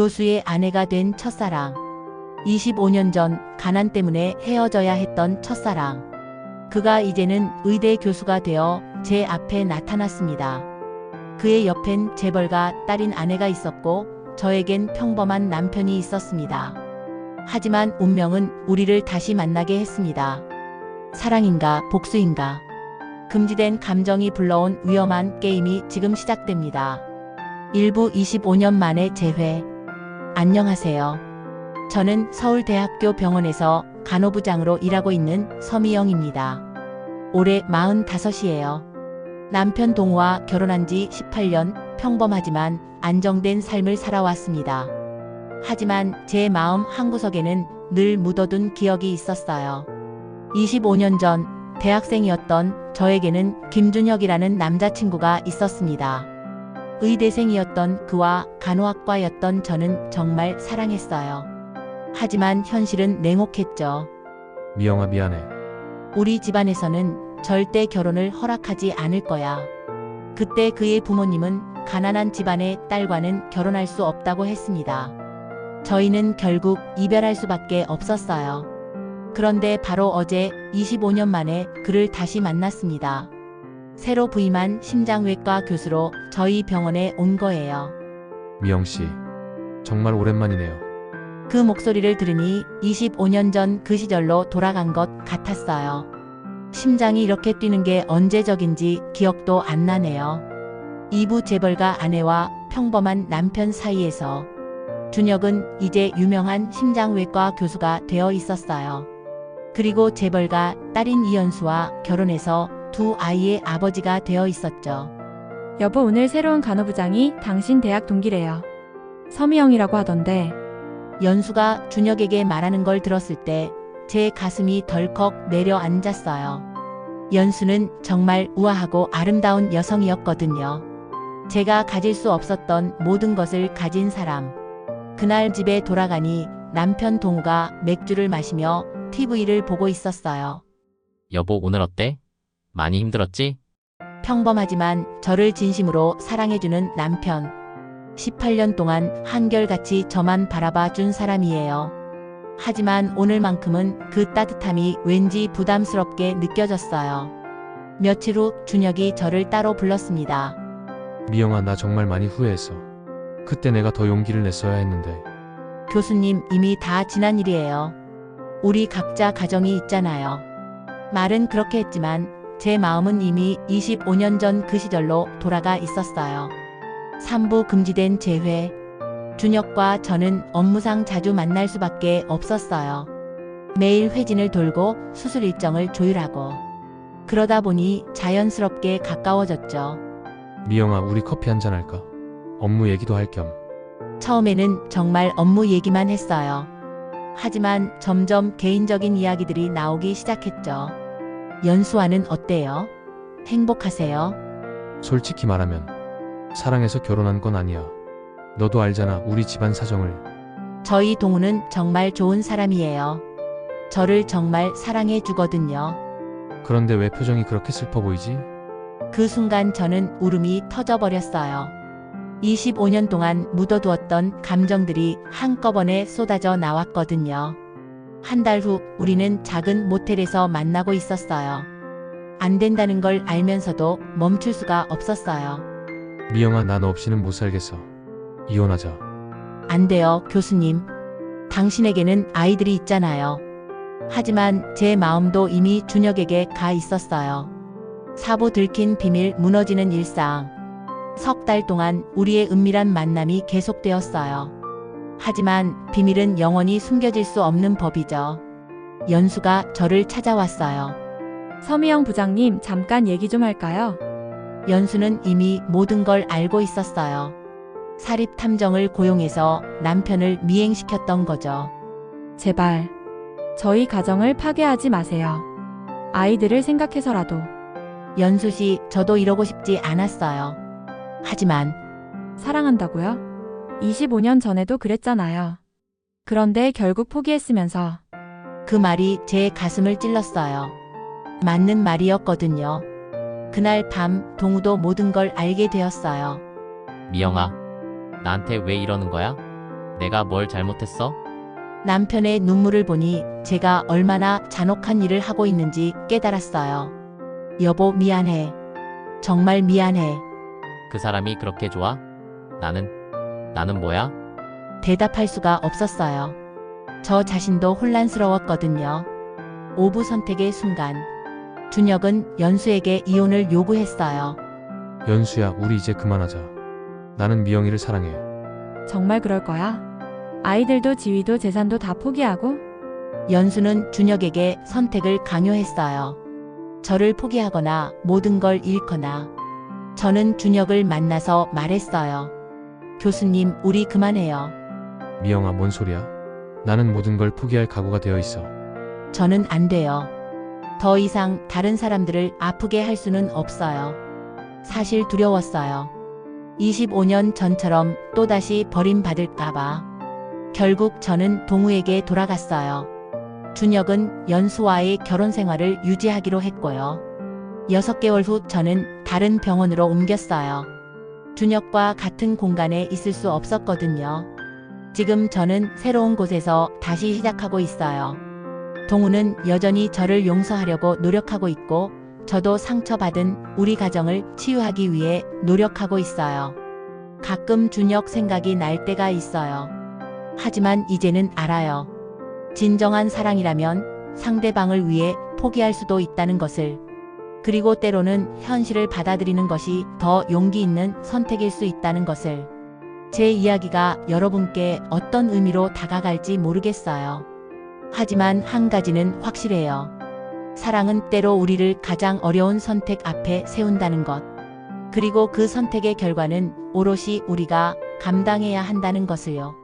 교수의 아내가 된 첫사랑. 25년 전 가난 때문에 헤어져야 했던 첫사랑. 그가 이제는 의대 교수가 되어 제 앞에 나타났습니다. 그의 옆엔 재벌가 딸인 아내가 있었고 저에겐 평범한 남편이 있었습니다. 하지만 운명은 우리를 다시 만나게 했습니다. 사랑인가 복수인가. 금지된 감정이 불러온 위험한 게임이 지금 시작됩니다. 일부 25년 만에 재회. 안녕하세요. 저는 서울대학교 병원에서 간호부장으로 일하고 있는 서미영입니다. 올해 45이에요. 남편 동우와 결혼한 지 18년, 평범하지만 안정된 삶을 살아왔습니다. 하지만 제 마음 한구석에는 늘 묻어둔 기억이 있었어요. 25년 전 대학생이었던 저에게는 김준혁이라는 남자친구가 있었습니다. 의대생이었던 그와 간호학과였던 저는 정말 사랑했어요. 하지만 현실은 냉혹했죠. 미영아, 미안해. 우리 집안에서는 절대 결혼을 허락하지 않을 거야. 그때 그의 부모님은 가난한 집안의 딸과는 결혼할 수 없다고 했습니다. 저희는 결국 이별할 수밖에 없었어요. 그런데 바로 어제 25년 만에 그를 다시 만났습니다. 새로 부임한 심장외과 교수로 저희 병원에 온 거예요. 미영씨, 정말 오랜만이네요. 그 목소리를 들으니 25년 전 그 시절로 돌아간 것 같았어요. 심장이 이렇게 뛰는 게 언제적인지 기억도 안 나네요. 이부 재벌가 아내와 평범한 남편 사이에서 준혁은 이제 유명한 심장외과 교수가 되어 있었어요. 그리고 재벌가 딸인 이연수와 결혼해서 두 아이의 아버지가 되어 있었죠. 여보, 오늘 새로운 간호부장이 당신 대학 동기래요. 서미영이라고 하던데. 연수가 준혁에게 말하는 걸 들었을 때 제 가슴이 덜컥 내려앉았어요. 연수는 정말 우아하고 아름다운 여성이었거든요. 제가 가질 수 없었던 모든 것을 가진 사람. 그날 집에 돌아가니 남편 동우가 맥주를 마시며 TV를 보고 있었어요. 여보, 오늘 어때? 많이 힘들었지? 평범하지만 저를 진심으로 사랑해주는 남편. 18년 동안 한결같이 저만 바라봐 준 사람이에요. 하지만 오늘만큼은 그 따뜻함이 왠지 부담스럽게 느껴졌어요. 며칠 후 준혁이 저를 따로 불렀습니다. 미영아, 나 정말 많이 후회했어. 그때 내가 더 용기를 냈어야 했는데. 교수님, 이미 다 지난 일이에요. 우리 각자 가정이 있잖아요. 말은 그렇게 했지만 제 마음은 이미 25년 전 그 시절로 돌아가 있었어요. 3부 금지된 재회. 준혁과 저는 업무상 자주 만날 수밖에 없었어요. 매일 회진을 돌고 수술 일정을 조율하고. 그러다 보니 자연스럽게 가까워졌죠. 미영아, 우리 커피 한잔 할까? 업무 얘기도 할 겸. 처음에는 정말 업무 얘기만 했어요. 하지만 점점 개인적인 이야기들이 나오기 시작했죠. 연수와는 어때요? 행복하세요? 솔직히 말하면 사랑해서 결혼한 건 아니야. 너도 알잖아, 우리 집안 사정을. 저희 동우는 정말 좋은 사람이에요. 저를 정말 사랑해 주거든요. 그런데 왜 표정이 그렇게 슬퍼 보이지? 그 순간 저는 울음이 터져버렸어요. 25년 동안 묻어두었던 감정들이 한꺼번에 쏟아져 나왔거든요. 한 달 후 우리는 작은 모텔에서 만나고 있었어요. 안 된다는 걸 알면서도 멈출 수가 없었어요. 미영아, 나 너 없이는 못 살겠어. 이혼하자. 안 돼요, 교수님. 당신에게는 아이들이 있잖아요. 하지만 제 마음도 이미 준혁에게 가 있었어요. 사부 들킨 비밀, 무너지는 일상. 석 달 동안 우리의 은밀한 만남이 계속되었어요. 하지만 비밀은 영원히 숨겨질 수 없는 법이죠. 연수가 저를 찾아왔어요. 서미영 부장님, 잠깐 얘기 좀 할까요? 연수는 이미 모든 걸 알고 있었어요. 사립 탐정을 고용해서 남편을 미행시켰던 거죠. 제발 저희 가정을 파괴하지 마세요. 아이들을 생각해서라도. 연수 씨, 저도 이러고 싶지 않았어요. 하지만 사랑한다고요? 25년 전에도 그랬잖아요. 그런데 결국 포기했으면서. 그 말이 제 가슴을 찔렀어요. 맞는 말이었거든요. 그날 밤 동우도 모든 걸 알게 되었어요. 미영아, 나한테 왜 이러는 거야? 내가 뭘 잘못했어? 남편의 눈물을 보니 제가 얼마나 잔혹한 일을 하고 있는지 깨달았어요. 여보, 미안해. 정말 미안해. 그 사람이 그렇게 좋아? 나는 뭐야? 대답할 수가 없었어요. 저 자신도 혼란스러웠거든요. 오부 선택의 순간, 준혁은 연수에게 이혼을 요구했어요. 연수야, 우리 이제 그만하자. 나는 미영이를 사랑해. 정말 그럴 거야? 아이들도 지위도 재산도 다 포기하고? 연수는 준혁에게 선택을 강요했어요. 저를 포기하거나 모든 걸 잃거나. 저는 준혁을 만나서 말했어요. 교수님, 우리 그만해요. 미영아, 뭔 소리야? 나는 모든 걸 포기할 각오가 되어 있어. 저는 안 돼요. 더 이상 다른 사람들을 아프게 할 수는 없어요. 사실 두려웠어요. 25년 전처럼 또다시 버림받을까봐. 결국 저는 동우에게 돌아갔어요. 준혁은 연수와의 결혼 생활을 유지하기로 했고요. 6개월 후 저는 다른 병원으로 옮겼어요. 준혁과 같은 공간에 있을 수 없었거든요. 지금 저는 새로운 곳에서 다시 시작하고 있어요. 동우는 여전히 저를 용서하려고 노력하고 있고, 저도 상처받은 우리 가정을 치유하기 위해 노력하고 있어요. 가끔 준혁 생각이 날 때가 있어요. 하지만 이제는 알아요. 진정한 사랑이라면 상대방을 위해 포기할 수도 있다는 것을. 그리고 때로는 현실을 받아들이는 것이 더 용기 있는 선택일 수 있다는 것을. 제 이야기가 여러분께 어떤 의미로 다가갈지 모르겠어요. 하지만 한 가지는 확실해요. 사랑은 때로 우리를 가장 어려운 선택 앞에 세운다는 것. 그리고 그 선택의 결과는 오롯이 우리가 감당해야 한다는 것을요.